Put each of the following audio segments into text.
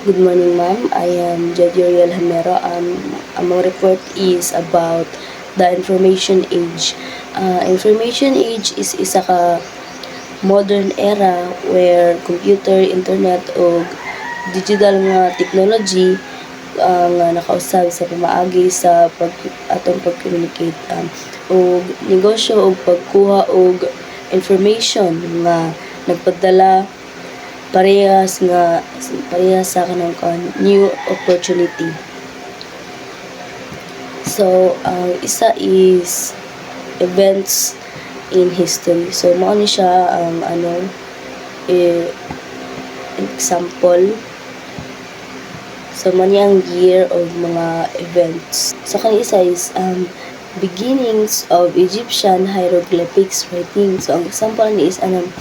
Good morning, ma'am. I am Jadioriel Hamero. Among report is about the information age. Information age is isa ka modern era where computer, internet o digital nga technology nga nakausab sa pamaagi sa atong pag-communicate o negosyo o pagkuha og information nga nagpadala parehas sa kanang new opportunity. So ang isa is events in history. So mao ni siya ang example. So man ang year of mga events. So kang isa is beginnings of Egyptian hieroglyphics writing. So ang example ni is kanang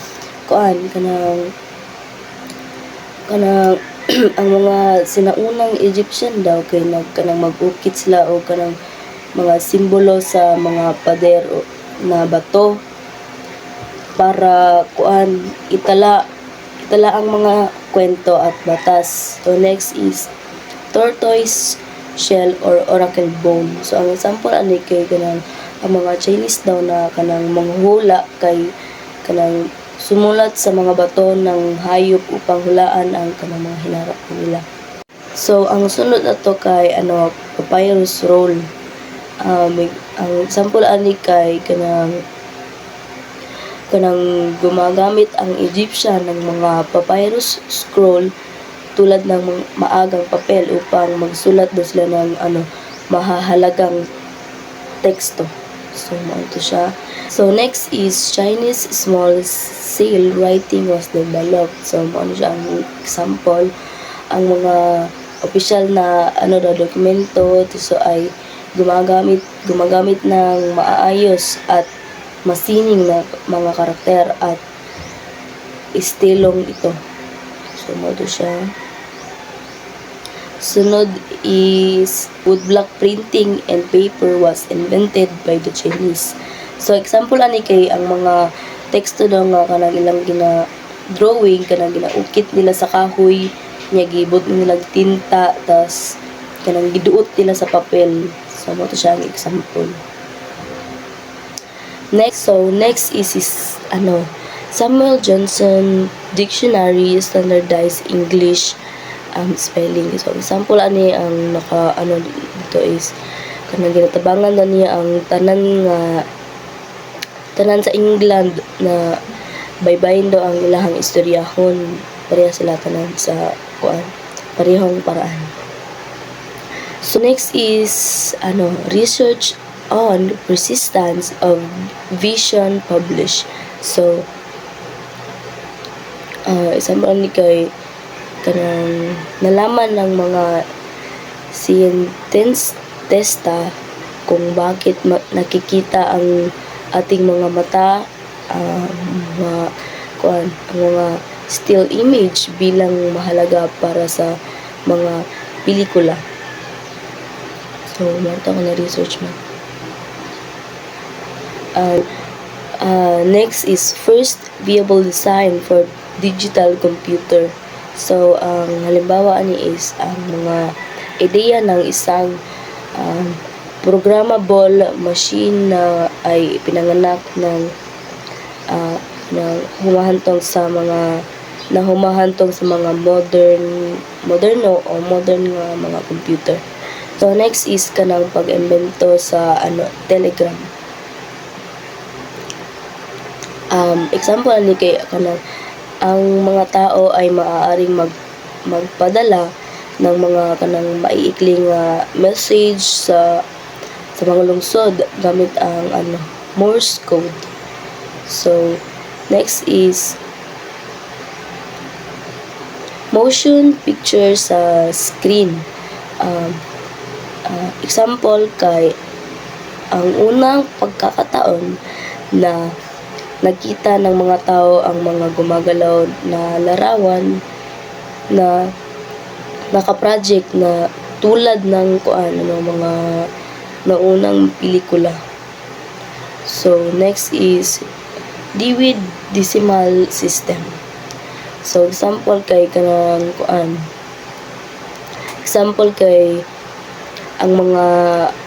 ang mga sinaunang Egyptian daw kay kanang mag-ukit sila o kanang mga simbolo sa mga pader na bato para itala ang mga kwento at batas. So next is tortoise shell or oracle bone. So ang example ani kay kanang ang mga Chinese daw na kanang manghula kay kanang sumulat sa mga bato ng hayop upang hulaan ang kanang mga hinarap nila. So ang sunod ato kay papyrus roll. Ang example ani kay kanang gumagamit ang Egyptian ng mga papyrus scroll tulad ng maagang papel upang magsulat daw sila ng mahahalagang teksto. So mao siya. So next is Chinese small scale writing was developed. So mao siya ang example. Ang mga opisyal na dokumento so ay gumagamit ng maayos at masining na mga karakter at istilong ito. So mao siya. Sunod is woodblock printing and paper was invented by the Chinese. So example ani kay ang mga teksto daw nga kanang ilang drawing kanang ginaukit nila sa kahoy nya gibot nila tinta tas kanang giduot nila sa papel. So mo to siya ang example. Next is Samuel Johnson Dictionary Standardized English spelling. So example ani ang dito is kanang ginatabangan na niya ang tanan sa England na baybayin daw ang ilahang istoryahon. Pareha sila tanan sa parehong paraan. So next is research on persistence of vision published. So example ni kay kanang nalaman ng mga siyentista kung bakit nakikita ang ating mga mata ang mga still image bilang mahalaga para sa mga pelikula. So marto ko na research mo. Next is first viable design for digital computer. So ang halimbawa ani is ang mga ideya ng isang programmable machine na ay pinanganak ng humahantong sa mga modern nga mga computer. So next is kanang pag-imbento sa Telegram. Example ni kay kanang ang mga tao ay maaaring magpadala ng mga kanang maiikling message sa mga lungsod gamit ang Morse code. So next is motion picture sa screen. Example kay ang unang pagkakataon na nakita ng mga tao ang mga gumagalaw na larawan na naka-project na tulad ng mga naunang pelikula. So next is Dewey Decimal System. So example kay kanang Example kay ang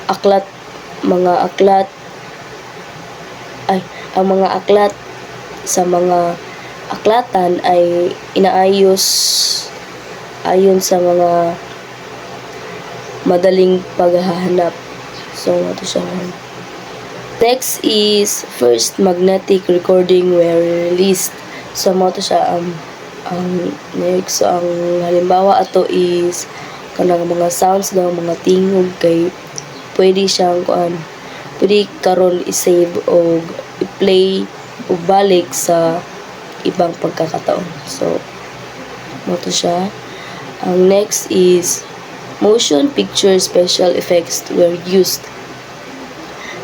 aklat mga aklat ang mga aklat sa mga aklatan ay inaayos ayon sa mga madaling paghahanap. So, ito siya. Next is first magnetic recording were released. So, ito siya ang next. So, ang halimbawa ato is kanang mga sounds ng mga tingog kay pwede siyang pwede karon i-save o i-play o balik sa ibang pagkakataon. So, ito siya. Ang next is motion picture special effects were used.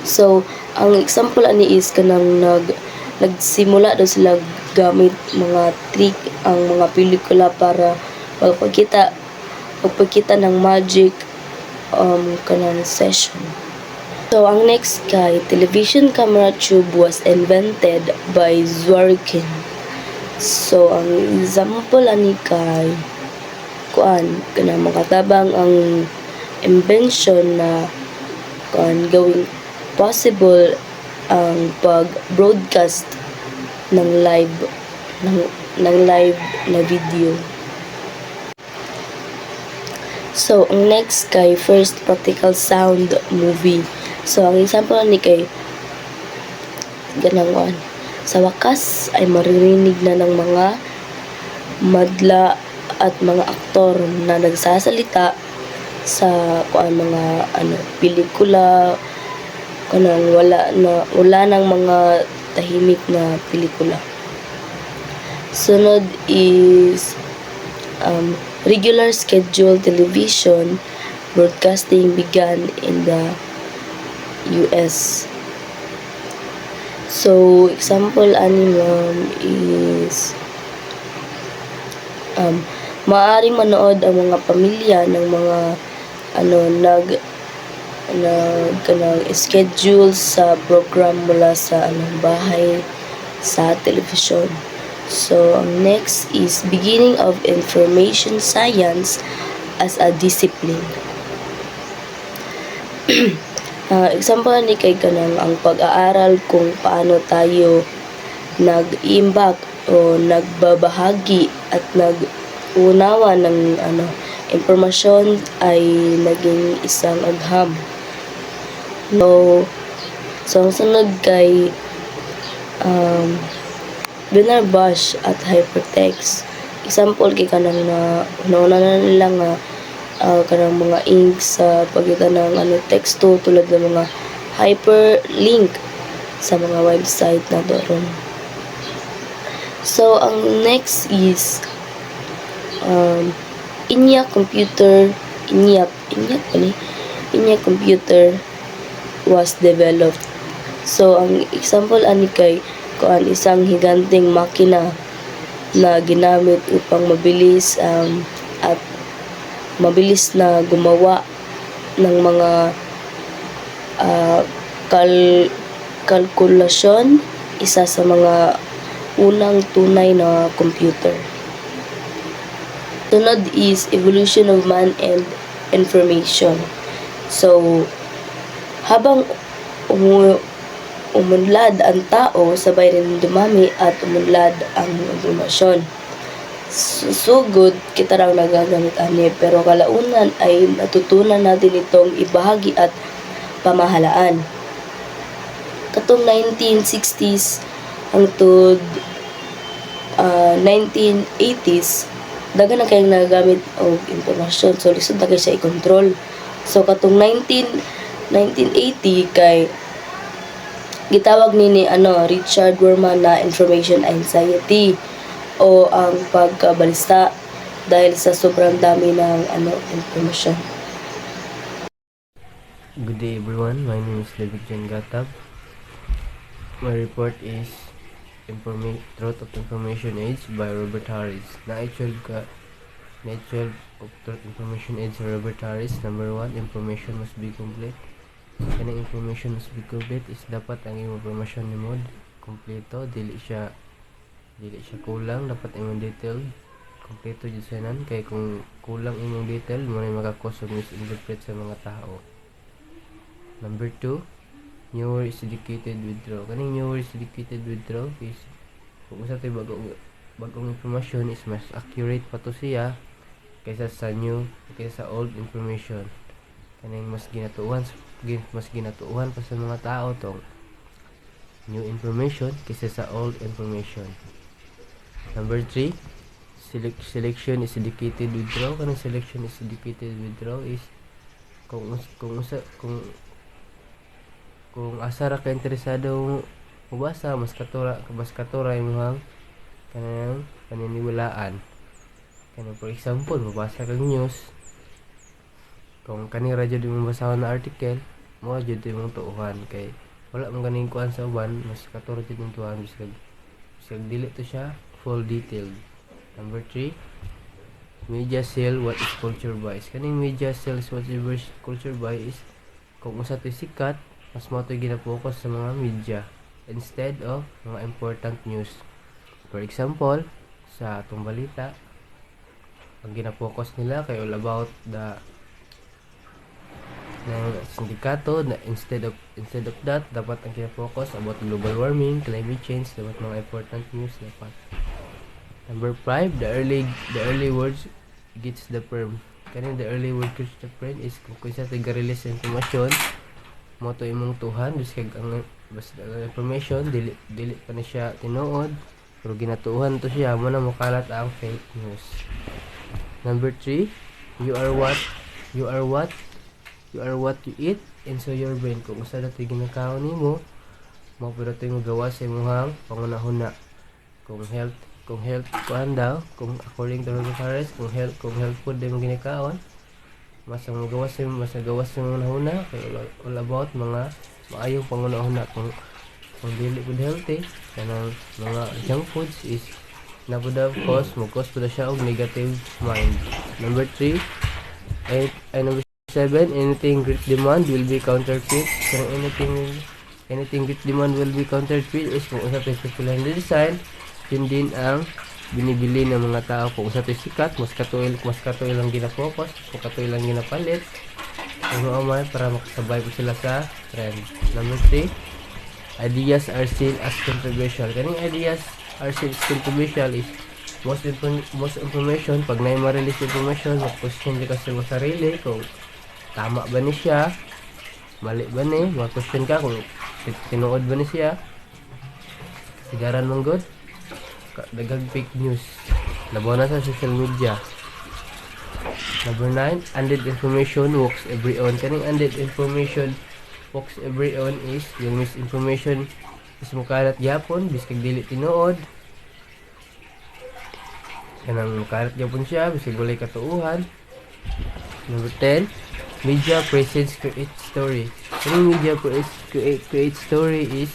So, ang example ani is kanang nagsimula daw sila gamit mga trick ang mga pelikula para magpakita ng magic kanang session. So, ang next kay television camera tube was invented by Zworykin. So, ang example ani kay kanang makatabang ang invention na gawing possible ang pag-broadcast ng live na video. So, ang next kay first practical sound movie. So, ang example ni kay ganang sa wakas ay maririnig na ng mga madla at mga aktor na nagsasalita sa mga pelikula kanang wala nang mga tahimik na pelikula. Sunod is regular scheduled television broadcasting began in the US. So, example ani is maaring manood ang mga pamilya ng mga kanang schedule sa program mula sa bahay sa television. So, ang next is beginning of information science as a discipline. Example ni kay kanang ang pag-aaral kung paano tayo nag-iimbak o nagbabahagi at nag-unawa ng impormasyon ay naging isang agham. So ang sunod kay binary bash at hypertext. Example kay kanang nauna na nila nga kanang mga ink sa pagitan ng teksto tulad ng mga hyperlink sa mga website na doon. So, ang next is ENIAC computer was developed. So, ang example ani kay isang higanteng makina na ginamit upang mabilis na gumawa ng mga kalkulasyon, isa sa mga unang tunay na computer. Sunod is evolution of man and information. So, habang umunlad ang tao, sabay rin dumami at umunlad ang impormasyon. Sugod kita raw nagagamit ani, pero kalaunan ay natutunan natin itong ibahagi at pamahalaan. Katong 1960s hangtod 1980s, daghan na kayong nagagamit og impormasyon, so lisod na kayo siya i-control. So katong 1980 kay gitawag nini Richard Wurman na information anxiety o ang pagkabalista dahil sa sobrang dami ng impormasyon. Good day everyone, my name is David Jan Gatab. My report is Truth of Information Age by Robert Harris. Na-12 of Truth Information Age Robert Harris. Number 1, information must be complete. Kanang information must be complete is dapat ang information ni mo kompleto, dili siya kulang, dapat imong detail kompleto jud sa nan, kay kung kulang imong detail mo na maka-cause of misinterpret sa mga tao. Number 2, newer is educated withdraw. Kaning newer is educated withdraw is kung usa tay bagong impormasyon is mas accurate pa to siya kaysa sa old information. Kaning mas ginatuuhan pa sa mga tao tong new information kaysa sa old information. Number 3, selection is educated withdraw. Kaning selection is educated withdraw is kung asa ra ka interesado mabasa, mas katura imong kanang paniniwalaan. Kanang for example, mabasa kag news, kung kani ra jud imong basahon na article, mo jud imong tuuhan kay wala man ganing kuan sa uban, mas katura jud imong tuuhan bisag dili to siya full detailed. Number 3, media sell what is culture buys. Kaning media sells what is culture buys is kung usa to'y sikat, mas mo to'y gina-focus sa mga media instead of mga important news. For example, sa atong balita, ang gina-focus nila kay all about the sindikato na instead of that dapat ang gina-focus about global warming, climate change, dapat mga important news dapat. Number 5, the early words gets the perm. Kaning the early word gets the perm is kung isa to'y ga-release information mo to imong tuhan biskag ang basta information dili pa na siya tinuod pero ginatuuhan to siya mo na mokalat ang fake news. Number 3, you are what you eat, and so your brain. Kung usa dati ginakaon nimo mo pero to yung gawa sa imong pangunahuna. Kung health kuan daw, kung according to Robert Harris, kung health food din mo ginakaon, mas gawas sa mga nahuna kay all about mga maayong pangunahuna. Kung dili pud healthy kanang mga junk foods is napuda cause pud siya og negative mind. Number 3, number 7, anything great demand will be counterfeit. Kanang anything great demand will be counterfeit is kung usa tay popular design, yun din ang binibili ng mga tao. Kung sa sikat, mas katuil lang gina-focus, kung katuil lang ginapalit, ano amay para makasabay po sila sa trend. Number 3, ideas are seen as controversial. Kaning ideas are seen as controversial is most information, pag na ma-release information, mag-question ka sa mo sarili kung tama ba ni siya, mali ba ni, mag-question ka kung tinuod ba ni siya, sigaran mong good, dagang fake news, labaw na sa social media. Number 9, undead information walks every on. Kaning undead information walks every on is yung misinformation is mukalat gyapon biskag dili tinuod, kanang mukalat gyapon siya biskag walay katuuhan. Number 10, media presence create story. Kaning media create story is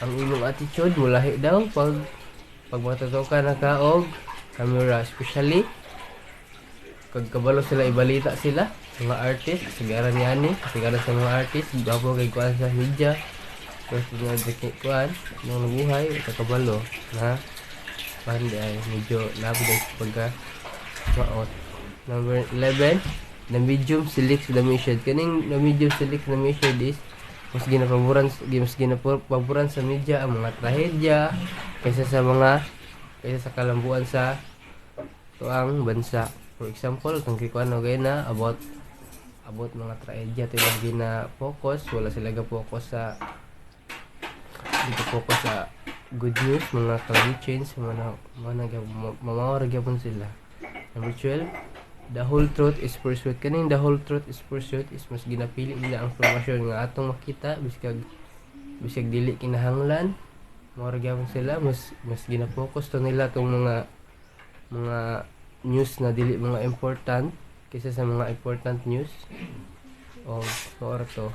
ang imong attitude mulahi daw pag matatoka na ka og camera, especially kag kabalo sila ibalita sila mga artist, sigaran yani sigaran sa mga artist bago kay kuan sa media tapos nga dikit kuan nang buhay kabalo na pandi ay medyo labi day pagka maot. Number 11, the medium selects the message. Kaning the medium selects the message is mas ginapaboran sa media ang mga trahedya kaysa sa kalambuan sa tuang bansa. For example, kung kikuan og na about mga trahedya to lang gina-focus, wala sila ga-focus sa good news, mga climate change, mamawar gyapon sila. Number 12, the whole truth is pursuit. Kaning the whole truth is pursuit is mas ginapili nila ang informasyon nga atong makita biskag dili kinahanglan, mao ra gyapon sila mas gina-focus to nila tong mga news na dili mga important kaysa sa mga important news. O mao ra to.